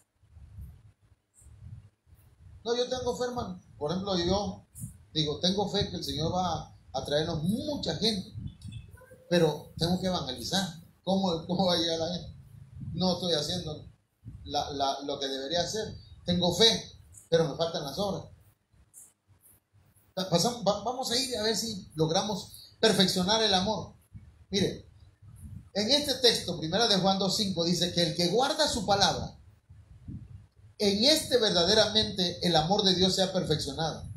S3: No, yo tengo fe, hermano. Por ejemplo, yo digo, tengo fe que el Señor va a traernos mucha gente, pero tengo que evangelizar. ¿Cómo va a llegar la gente? No estoy haciendo lo que debería hacer. Tengo fe, pero me faltan las obras. Vamos a ir a ver si logramos perfeccionar el amor. Mire, en este texto, primera de Juan 2:5, dice que el que guarda su palabra, en este verdaderamente el amor de Dios se ha perfeccionado.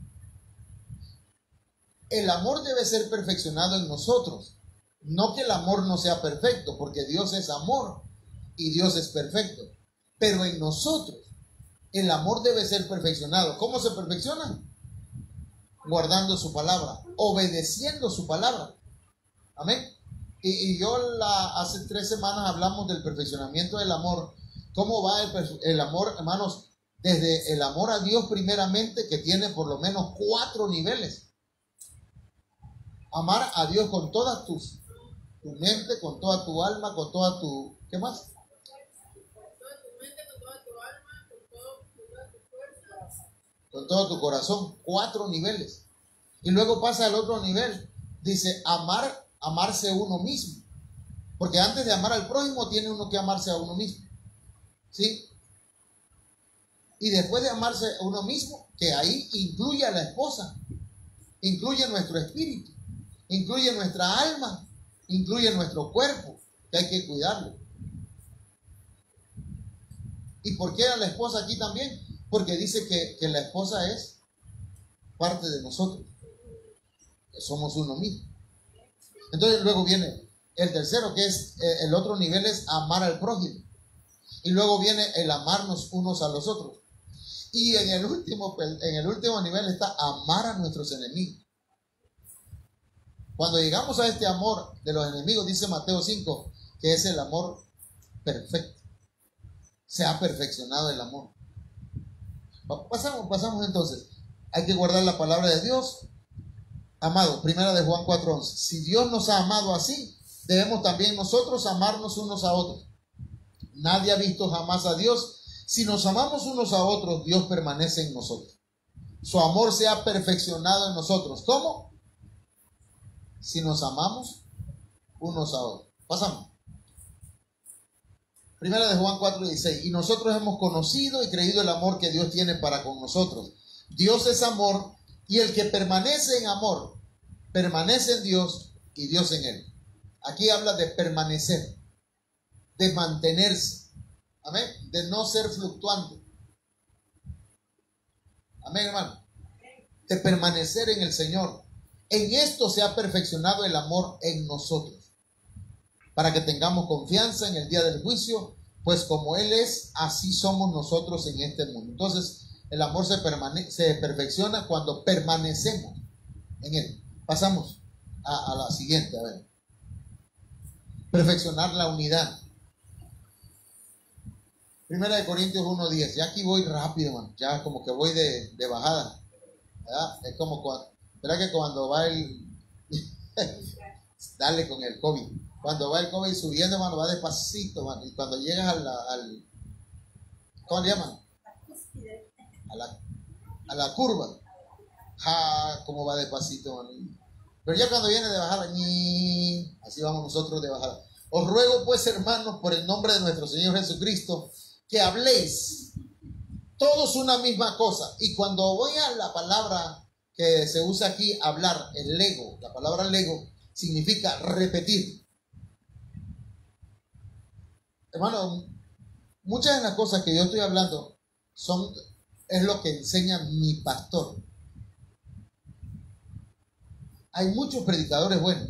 S3: El amor debe ser perfeccionado en nosotros. No que el amor no sea perfecto, porque Dios es amor y Dios es perfecto. Pero en nosotros el amor debe ser perfeccionado. ¿Cómo se perfecciona? Guardando su palabra, obedeciendo su palabra. Amén. Y yo hace 3 semanas hablamos del perfeccionamiento del amor. ¿Cómo va el amor, hermanos? Desde el amor a Dios primeramente, que tiene por lo menos 4 niveles. Amar a Dios con toda tu mente, con toda tu alma, con toda tu... ¿Qué más?
S4: Con toda tu mente, con toda tu alma, con toda tu fuerza.
S3: Con todo tu corazón. 4 niveles. Y luego pasa al otro nivel. Dice amarse uno mismo. Porque antes de amar al prójimo tiene uno que amarse a uno mismo. ¿Sí? Y después de amarse a uno mismo, que ahí incluye a la esposa, incluye nuestro espíritu, incluye nuestra alma, incluye nuestro cuerpo, que hay que cuidarlo. ¿Y por qué a la esposa aquí también? Porque dice que la esposa es parte de nosotros, que somos uno mismo. Entonces luego viene el tercero, que es el otro nivel, es amar al prójimo. Y luego viene el amarnos unos a los otros. Y en el último nivel está amar a nuestros enemigos. Cuando llegamos a este amor de los enemigos, dice Mateo 5, que es el amor perfecto. Se ha perfeccionado el amor. Pasamos entonces. Hay que guardar la palabra de Dios. Amado, primera de Juan 4:11. Si Dios nos ha amado así, debemos también nosotros amarnos unos a otros. Nadie ha visto jamás a Dios. Si nos amamos unos a otros, Dios permanece en nosotros. Su amor se ha perfeccionado en nosotros. ¿Cómo? Si nos amamos unos a otros. Pasamos. Primera de Juan 4:16. Y nosotros hemos conocido y creído el amor que Dios tiene para con nosotros. Dios es amor, y el que permanece en amor, permanece en Dios y Dios en él. Aquí habla de permanecer, de mantenerse. Amén. De no ser fluctuante. Amén, hermano. De permanecer en el Señor. En esto se ha perfeccionado el amor en nosotros, para que tengamos confianza en el día del juicio, pues como Él es, así somos nosotros en este mundo. Entonces, el amor se perfecciona cuando permanecemos en él. Pasamos a la siguiente, a ver. Perfeccionar la unidad. Primera de Corintios 1:10. Ya aquí voy rápido, man. Ya como que voy de bajada. ¿Verdad? Es como cuando, ¿verdad que cuando va el dale con el COVID? Cuando va el COVID subiendo, mano, va despacito, man. Y cuando llegas al ¿cómo le llaman? A la curva. Como va despacito, man. Pero ya cuando viene de bajada, así vamos nosotros de bajada. Os ruego pues, hermanos, por el nombre de nuestro Señor Jesucristo, que habléis todos una misma cosa. Y cuando voy a la palabra que se usa aquí, hablar, el lego, la palabra lego significa repetir. Hermano, muchas de las cosas que yo estoy hablando es lo que enseña mi pastor. Hay muchos predicadores buenos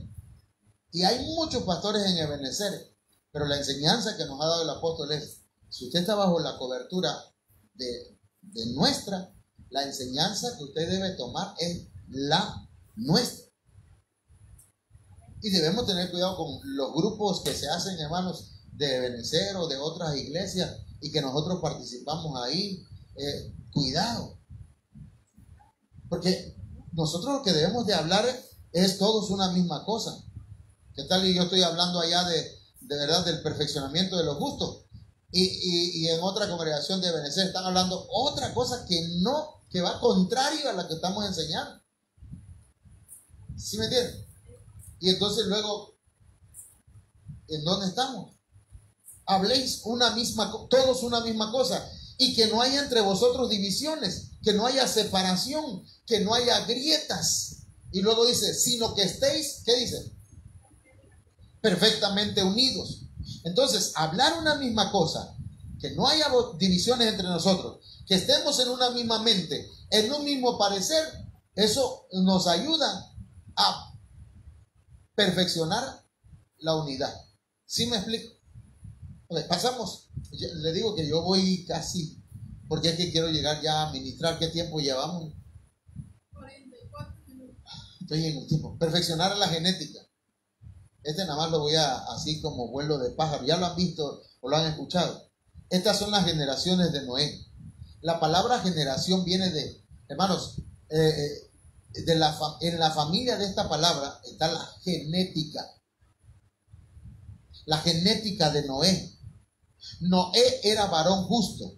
S3: y hay muchos pastores en Ebenezer, pero la enseñanza que nos ha dado el apóstol es: si usted está bajo la cobertura de nuestra, la enseñanza que usted debe tomar es la nuestra. Y debemos tener cuidado con los grupos que se hacen, hermanos, de Ebenezer o de otras iglesias y que nosotros participamos ahí. Cuidado, porque nosotros lo que debemos de hablar es todos una misma cosa. ¿Qué tal? Y yo estoy hablando allá de verdad del perfeccionamiento de los justos. Y en otra congregación de Ebenezer están hablando otra cosa que va contrario a la que estamos enseñando. ¿Sí me entienden? Y entonces luego, ¿en dónde estamos? Habléis todos una misma cosa, y que no haya entre vosotros divisiones, que no haya separación, que no haya grietas. Y luego dice, sino que estéis, ¿qué dice? Perfectamente unidos. Entonces, hablar una misma cosa, que no haya divisiones entre nosotros, que estemos en una misma mente, en un mismo parecer, eso nos ayuda a perfeccionar la unidad. ¿Sí me explico? Okay, pasamos. Le digo que yo voy casi, porque es que quiero llegar ya a ministrar. ¿Qué tiempo llevamos?
S4: 44 minutos.
S3: Estoy en el tiempo. Perfeccionar la genética. Nada más lo voy así como vuelo de pájaro. Ya lo han visto o lo han escuchado. Estas son las generaciones de Noé. La palabra generación viene de, hermanos, en la familia de esta palabra está la genética. La genética de Noé. Noé era varón justo.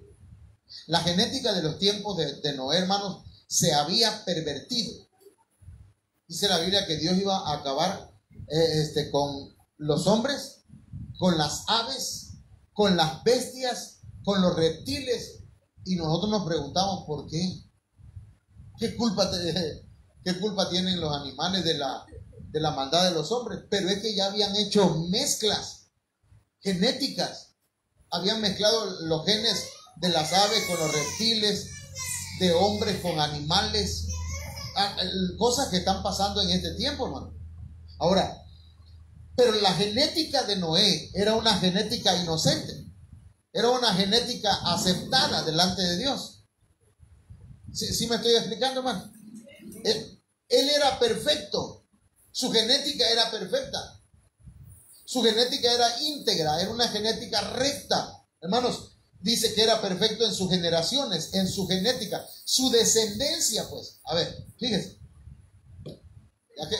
S3: La genética de los tiempos de Noé, hermanos, se había pervertido. Dice la Biblia que Dios iba a acabar con los hombres, con las aves, con las bestias, con los reptiles. Y nosotros nos preguntamos por qué. ¿Qué culpa tienen los animales de la maldad de los hombres? Pero es que ya habían hecho mezclas genéticas. Habían mezclado los genes de las aves con los reptiles, de hombres con animales. Cosas que están pasando en este tiempo, hermano. Ahora, pero la genética de Noé era una genética inocente. Era una genética aceptada delante de Dios. ¿Sí me estoy explicando, hermano? Él era perfecto. Su genética era perfecta. Su genética era íntegra, era una genética recta. Hermanos, dice que era perfecto en sus generaciones, en su genética, su descendencia, pues. A ver, fíjese.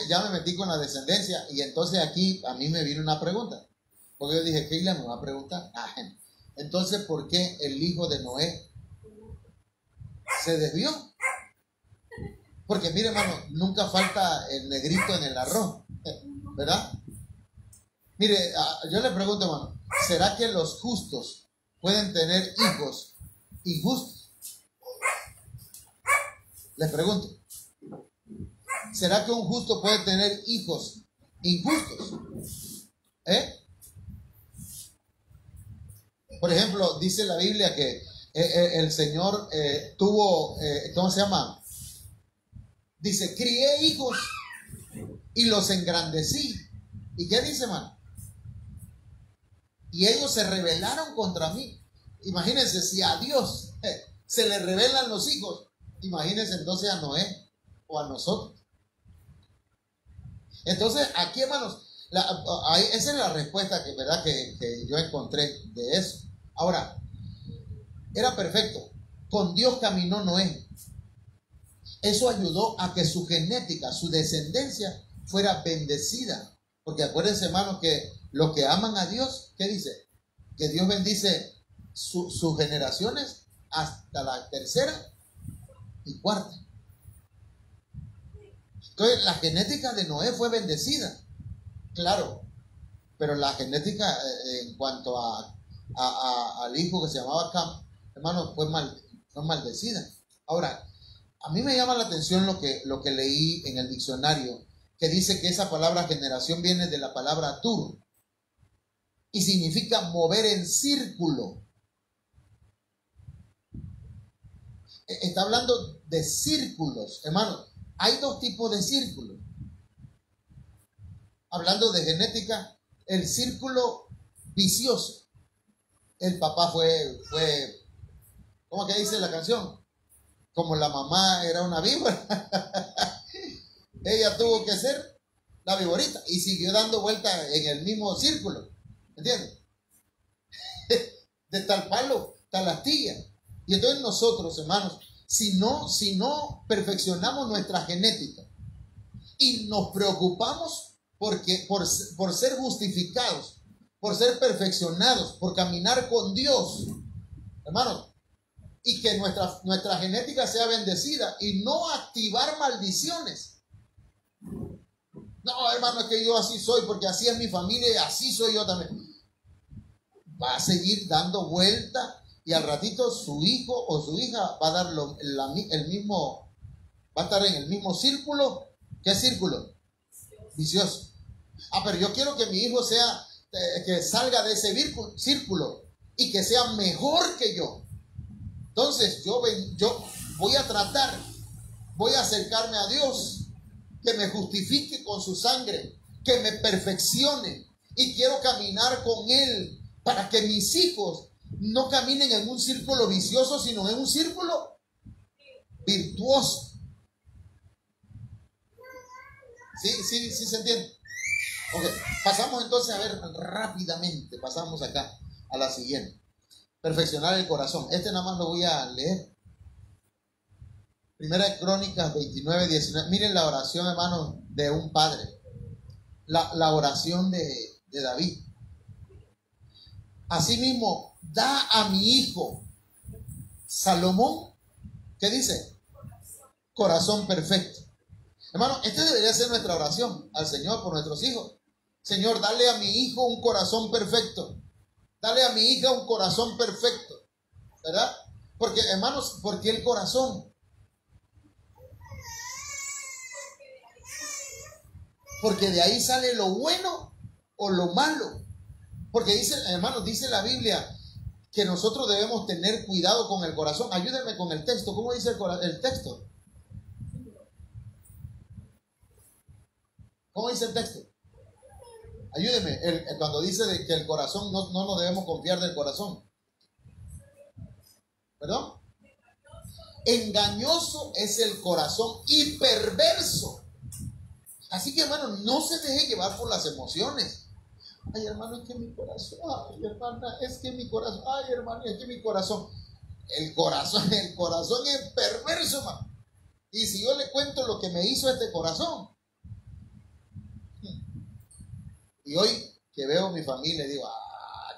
S3: Ya me metí con la descendencia y entonces aquí a mí me vino una pregunta. Porque yo dije, ¿qué me va a preguntar? Entonces, ¿por qué el hijo de Noé se desvió? Porque mire, hermano, nunca falta el negrito en el arroz, ¿verdad? Mire, yo le pregunto, hermano, ¿será que los justos pueden tener hijos injustos? Les pregunto, ¿será que un justo puede tener hijos injustos? Por ejemplo, dice la Biblia que el Señor tuvo, ¿cómo se llama? Dice, crié hijos y los engrandecí. ¿Y qué dice, hermano? Y ellos se rebelaron contra mí. Imagínense, si a Dios se le rebelan los hijos, imagínense entonces a Noé o a nosotros. Entonces, aquí, hermanos, esa es la respuesta que, ¿verdad? Que yo encontré de eso. Ahora, era perfecto. Con Dios caminó Noé. Eso ayudó a que su genética, su descendencia fuera bendecida. Porque acuérdense, hermanos, que los que aman a Dios, ¿qué dice? Que Dios bendice sus generaciones hasta la tercera y cuarta. Entonces, la genética de Noé fue bendecida. Claro, pero la genética en cuanto al hijo que se llamaba Cam, hermano, fue maldecida. Ahora, a mí me llama la atención lo que leí en el diccionario, que dice que esa palabra generación viene de la palabra tur y significa mover en círculo. Está hablando de círculos, hermano. Hay dos tipos de círculos. Hablando de genética, el círculo vicioso. El papá fue, ¿cómo que dice la canción? Como la mamá era una víbora, ella tuvo que ser la víborita y siguió dando vueltas en el mismo círculo. ¿Entiendes? De tal palo, tal astilla. Y entonces nosotros, hermanos, si no perfeccionamos nuestra genética y nos preocupamos por ser justificados, por ser perfeccionados, por caminar con Dios, hermanos, y que nuestra genética sea bendecida y no activar maldiciones. No, hermano, es que yo así soy, porque así es mi familia y así soy yo también. Va a seguir dando vuelta y al ratito su hijo o su hija va a dar el mismo, va a estar en el mismo círculo. ¿Qué círculo? Vicioso. Pero yo quiero que mi hijo que salga de ese círculo y que sea mejor que yo. Entonces yo voy a acercarme a Dios, que me justifique con su sangre, que me perfeccione, y quiero caminar con Él para que mis hijos no caminen en un círculo vicioso, sino en un círculo virtuoso. ¿Sí se entiende? Ok, pasamos entonces a ver rápidamente, pasamos acá a la siguiente. Perfeccionar el corazón. Nada más lo voy a leer. Primera de Crónicas 29, 19. Miren la oración, hermano, de un padre. La oración de David. Asimismo, da a mi hijo Salomón, ¿qué dice? Corazón perfecto. Hermano, debería ser nuestra oración al Señor por nuestros hijos. Señor, dale a mi hijo un corazón perfecto. Dale a mi hija un corazón perfecto, ¿verdad? Porque, hermanos, ¿por qué el corazón? Porque de ahí sale lo bueno o lo malo. Porque dice, hermanos, dice la Biblia que nosotros debemos tener cuidado con el corazón. Ayúdenme con el texto. ¿Cómo dice el texto? ¿Cómo dice el texto? Ayúdeme, cuando dice que el corazón no nos debemos confiar del corazón. ¿Perdón? Engañoso es el corazón y perverso. Así que, hermano, no se deje llevar por las emociones. Ay, hermano, es que mi corazón. Ay, hermana, es que mi corazón. Ay, hermano, es que mi corazón. El corazón es perverso, hermano. Y si yo le cuento lo que me hizo este corazón. Y hoy que veo mi familia, digo,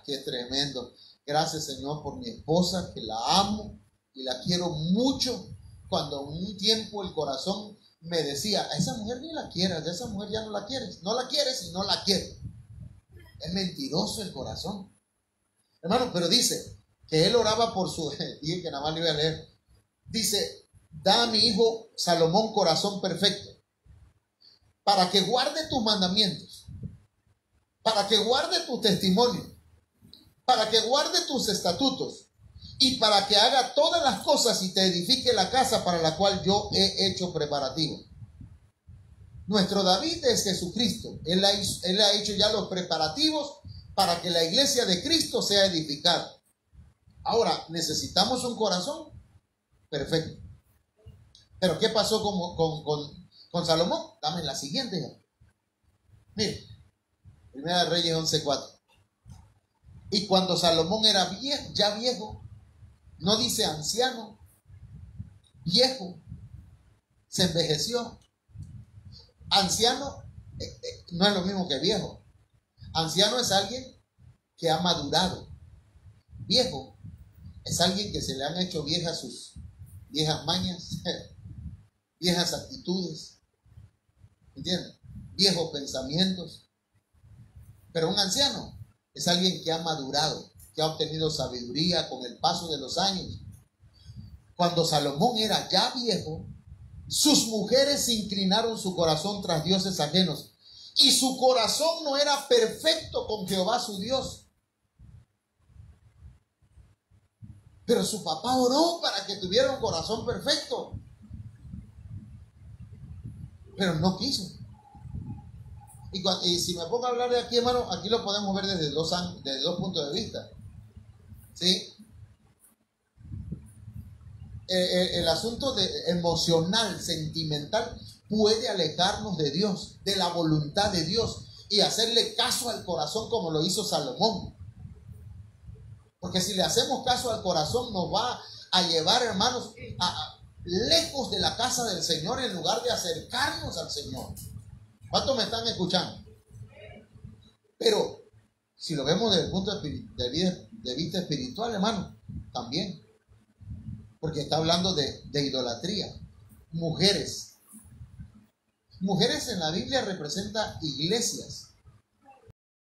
S3: qué tremendo. Gracias, Señor, por mi esposa, que la amo y la quiero mucho. Cuando un tiempo el corazón me decía, a esa mujer ni la quieres, a esa mujer ya no la quieres. No la quieres y no la quieres. Es mentiroso el corazón. Hermano, pero dice que él oraba por su... Dije que nada más le iba a leer. Dice, da a mi hijo Salomón corazón perfecto, para que guarde tus mandamientos, para que guarde tu testimonio, para que guarde tus estatutos y para que haga todas las cosas y te edifique la casa para la cual yo he hecho preparativo. Nuestro David es Jesucristo. Él ha hecho ya los preparativos para que la iglesia de Cristo sea edificada. Ahora, necesitamos un corazón perfecto. Pero ¿qué pasó con Salomón? Dame la siguiente. Mire, Primera de Reyes 11:4. Y cuando Salomón era viejo, ya viejo, no dice anciano, viejo, se envejeció. Anciano no es lo mismo que viejo. Anciano es alguien que ha madurado. Viejo es alguien que se le han hecho viejas sus viejas mañas, viejas actitudes, ¿entiendes? Viejos pensamientos. Pero un anciano es alguien que ha madurado, que ha obtenido sabiduría con el paso de los años. Cuando Salomón era ya viejo, sus mujeres inclinaron su corazón tras dioses ajenos, y su corazón no era perfecto con Jehová su Dios. Pero su papá oró para que tuviera un corazón perfecto, pero no quiso. Y si me pongo a hablar de aquí, hermano, aquí lo podemos ver desde dos puntos de vista. ¿Sí? El asunto emocional, sentimental, puede alejarnos de Dios, de la voluntad de Dios, y hacerle caso al corazón como lo hizo Salomón. Porque si le hacemos caso al corazón, nos va a llevar, hermanos, lejos de la casa del Señor en lugar de acercarnos al Señor. ¿Cuántos me están escuchando? Pero si lo vemos desde el punto de vista espiritual, hermano, también. Porque está hablando de idolatría. Mujeres. Mujeres en la Biblia representan iglesias.